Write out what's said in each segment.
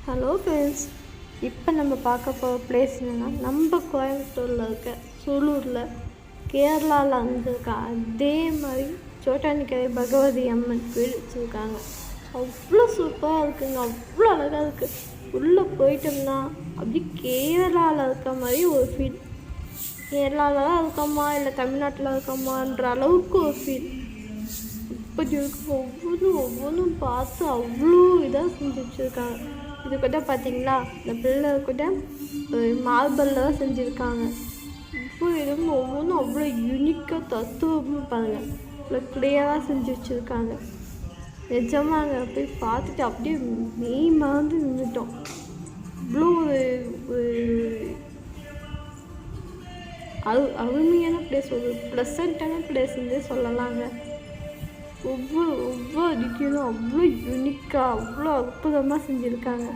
Hello friends, இப்போ நம்ம பார்க்க போகிற பிளேஸ் என்னென்னா நம்ம கோயம்புத்தூரில் இருக்க சூலூரில் கேரளாவில் வந்திருக்க அதே மாதிரி சோட்டானிக்கரை பகவதி அம்மன் கோயில் வச்சுருக்காங்க. அவ்வளோ சூப்பராக இருக்குங்க, அவ்வளோ அழகாக இருக்குது. உள்ளே போயிட்டோம்னா அப்படி கேரளாவில் இருக்க மாதிரி ஒரு ஃபீல். கேரளாவில் தான் இருக்கோமா இல்லை தமிழ்நாட்டில் இருக்கோமான்ற அளவுக்கு ஒரு ஃபீல். இப்படி இருக்கு. ஒவ்வொன்றும் பார்த்து அவ்வளோ இதாக செஞ்சு வச்சுருக்காங்க. இது கூட பார்த்தீங்களா, இந்த பிள்ளை கூட ஒரு மார்பலில் தான் செஞ்சுருக்காங்க. இப்போ இதுவும் ஒவ்வொன்றும் அவ்வளோ யூனிக்காக தத்துவமாக பாருங்கள், இவ்வளோ கிளியராக செஞ்சு வச்சுருக்காங்க. நிஜமாங்க, போய் பார்த்துட்டு அப்படியே மெய் மறந்து நின்றுட்டோம். இவ்வளோ ஒரு அருமையான பிளேஸ், ஒரு ப்ளசண்ட்டான பிளேஸ்ன்றே சொல்லலாங்க. ஒவ்வொரு அடிக்கணும் அவ்வளோ யூனிக்காக அவ்வளோ அற்புதமாக செஞ்சுருக்காங்க.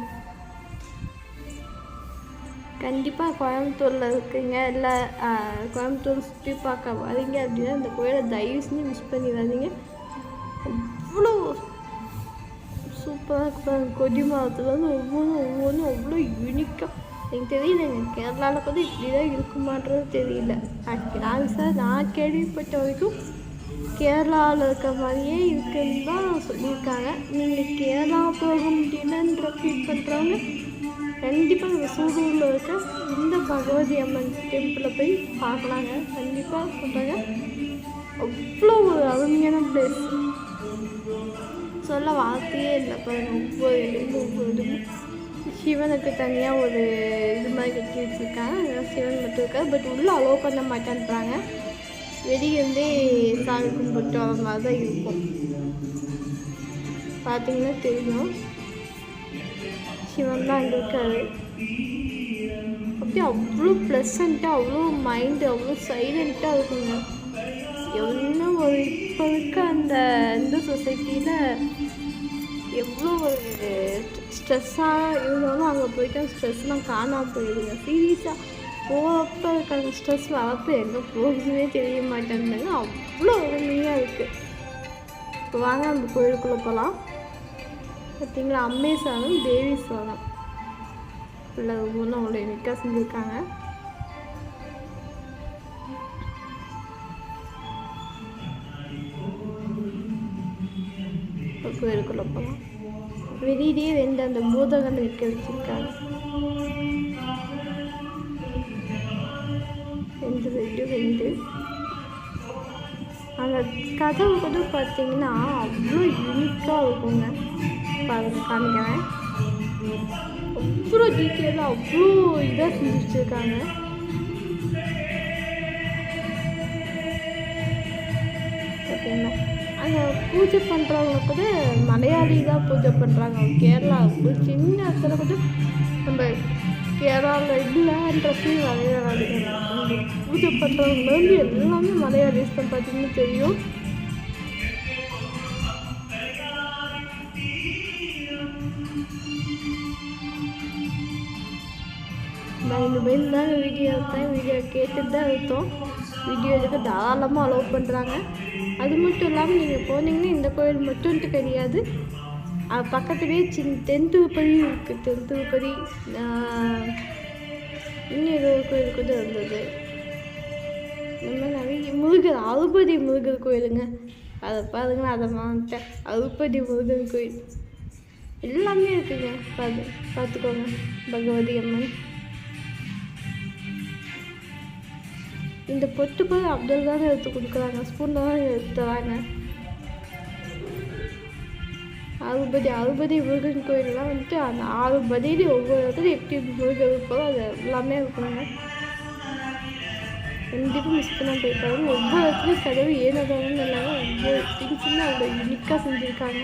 கண்டிப்பாக கோயம்புத்தூரில் இருக்குங்க, இல்லை கோயம்புத்தூர் சுற்றி பார்க்க வரீங்க அப்படின்னா இந்த கோயிலை தயவு செஞ்சு மிஸ் பண்ணிடாதீங்க. அவ்வளோ சூப்பராக இருப்பாங்க. கொடி மரத்துலேருந்து ஒவ்வொன்றும் அவ்வளோ யூனிக்காக. எனக்கு தெரியலங்க, கேரளாவில் கூட இப்படி தான் இருக்குமான்றது தெரியல. நான் கேள்விப்பட்ட வரைக்கும் கேரளாவில் இருக்க மாதிரியே இருக்குன்னு தான் சொல்லியிருக்காங்க. நீங்கள் கேரளா போக முடியலன்ற ஃபீல் பண்ணுறவங்க கண்டிப்பாக நம்ம சூலூரில் இருக்க இந்த பகவதி அம்மன் டெம்பிளை போய் பார்க்கலாங்க. கண்டிப்பாக சொல்கிறாங்க, அவ்வளோ ஒரு அருமையான பிளேஸ், சொல்ல வார்த்தையே இல்லை. பாருங்கள், ஒவ்வொரு சிவனுக்கு தனியாக ஒரு இது மாதிரி கட்டி வச்சுருக்காங்க. சிவன் மட்டும் இருக்காது, பட் உள்ளே அலோவ் பண்ண மாட்டேன்றாங்க. வெளியே சாமி கும்பிட்டு வர மாதிரி தான் இருக்கும். பார்த்தீங்கன்னா தெரியும், சிவன் தான் அங்கே இருக்காரு. அப்படியே அவ்வளோ ப்ளசண்ட்டாக, அவ்வளோ மைண்டு அவ்வளோ சைலண்ட்டாக இருக்குங்க. என்ன ஒரு இப்போ இருக்க அந்த இந்த சொசைட்டியில் எவ்வளோ ஒரு ஸ்ட்ரெஸ்ஸாக இருந்தாலும் அங்கே போயிட்டு ஸ்ட்ரெஸ்லாம் காணாமல் போயிடுங்க. சீரியஸாக போகிறப்ப இருக்க ஸ்ட்ரெஸ் வரப்போ எங்கே போகுதுன்னே தெரிய மாட்டேங்குதுங்க. அவ்வளோ அருமையாக இருக்குது. இப்போ வாங்க அந்த கோயிலுக்குள்ளே போகலாம். பார்த்தீங்களா, அம்மே சாதம் தேவி சாதம் இல்லை ஒவ்வொன்றும் அவ்வளோ யூனிக்காக செஞ்சுருக்காங்க. இப்போ கோயிலுக்குள்ளே போகலாம். வெளியிலேயே 2 அந்த பூதகம் நிற்க வச்சுருக்காங்க. 2 அந்த கதவு கூட பார்த்தீங்கன்னா அவ்வளோ யூனிக்காக இருக்குங்க. பாருங்க, காமிக்கிறேன். அவ்வளோ டீட்டெயிலாக அவ்வளோ இதாக செஞ்சு வச்சுருக்காங்க. பார்த்தீங்கன்னா அங்கே பூஜை பண்ணுறவங்க கூட மலையாளி தான் பூஜை பண்ணுறாங்க. கேரளா சின்ன இடத்துல கூட நம்ம கேரளாவில் இல்லைன்ற ஃபீல் மலையாளி பூஜை பண்ணுறவங்க வந்து எல்லாமே மலையாளிஸ் தான். பார்த்தீங்கன்னா தெரியும். நான் இனிமேல் தாங்க வீடியோ எடுத்தேன். வீடியோ கேட்டுட்டு தான் எடுத்தோம். வீடியோ எடுக்க தாராளமாக அலோவ் பண்ணுறாங்க. அது மட்டும் இல்லாமல் நீங்கள் போனீங்கன்னா இந்த கோயில் மட்டும்ட்டு கிடையாது, பக்கத்துலேயே தென்திருப்பதி இருக்குது. தென்திருப்பதி இன்னும் ஏதோ ஒரு கோயில் கூட இருந்தது. நம்ம நிறைய முருகர், அறுபதி முருகர் கோயிலுங்க. அதை பாருங்கன்னா அதை மாட்டேன். அறுபதி முருகர் கோயில் எல்லாமே இருக்குங்க. பார்த்துக்கோங்க. பகவதி அம்மன் இந்த பொட்டு கூட அப்படியே தானே எடுத்து கொடுக்குறாங்க, ஸ்பூனில் தான் எடுத்து தராங்க. அறுபதி முருகன் கோயிலெலாம் வந்துட்டு அந்த 6 பதிலி ஒவ்வொரு இடத்துல எப்படி முருகன் இருப்போ அது எல்லாமே இருக்கணுங்க. கண்டிப்பாக மிஸ் பண்ண போயிருக்காங்க. ஒவ்வொரு இடத்துலையும் கதவு ஏனதானு இல்லாமல் ஒவ்வொரு திங்ஸுமே அவ்வளோ யூனிக்காக செஞ்சுருக்காங்க.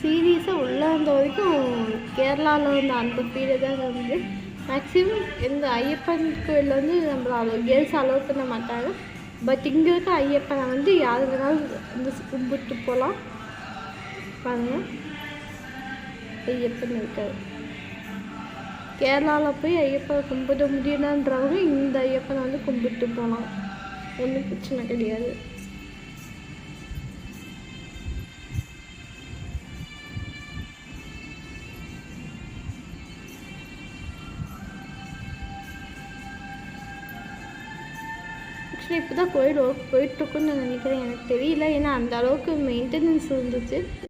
சீரியஸாக உள்ளே இருந்த வரைக்கும் கேரளாவில் வந்து அந்த ஃபீலை தான் வந்து மேக்ஸிமம் இந்த ஐயப்பன் கோயிலில் வந்து நம்மள கேர்ள்ஸ் அலோவ் பண்ண மாட்டாங்க. பட் இங்கே இருக்க ஐயப்பனை வந்து யார் வேணாலும் வந்து கும்பிட்டு போகலாம். பாருங்கள், ஐயப்பன் இருக்காது. கேரளாவில் போய் ஐயப்பனை கும்பிட முடியலன்றவங்க இந்த ஐயப்பனை வந்து கும்பிட்டு போகலாம், ஒன்றும் பிரச்சனை கிடையாது. ஆக்சுவலி இப்போ தான் கோயில் ஒர்க் போயிட்டுருக்குன்னு நான் நினைக்கிறேன், எனக்கு தெரியல. ஏன்னா அந்த அளவுக்கு மெயின்டெனன்ஸ் இருந்துச்சு.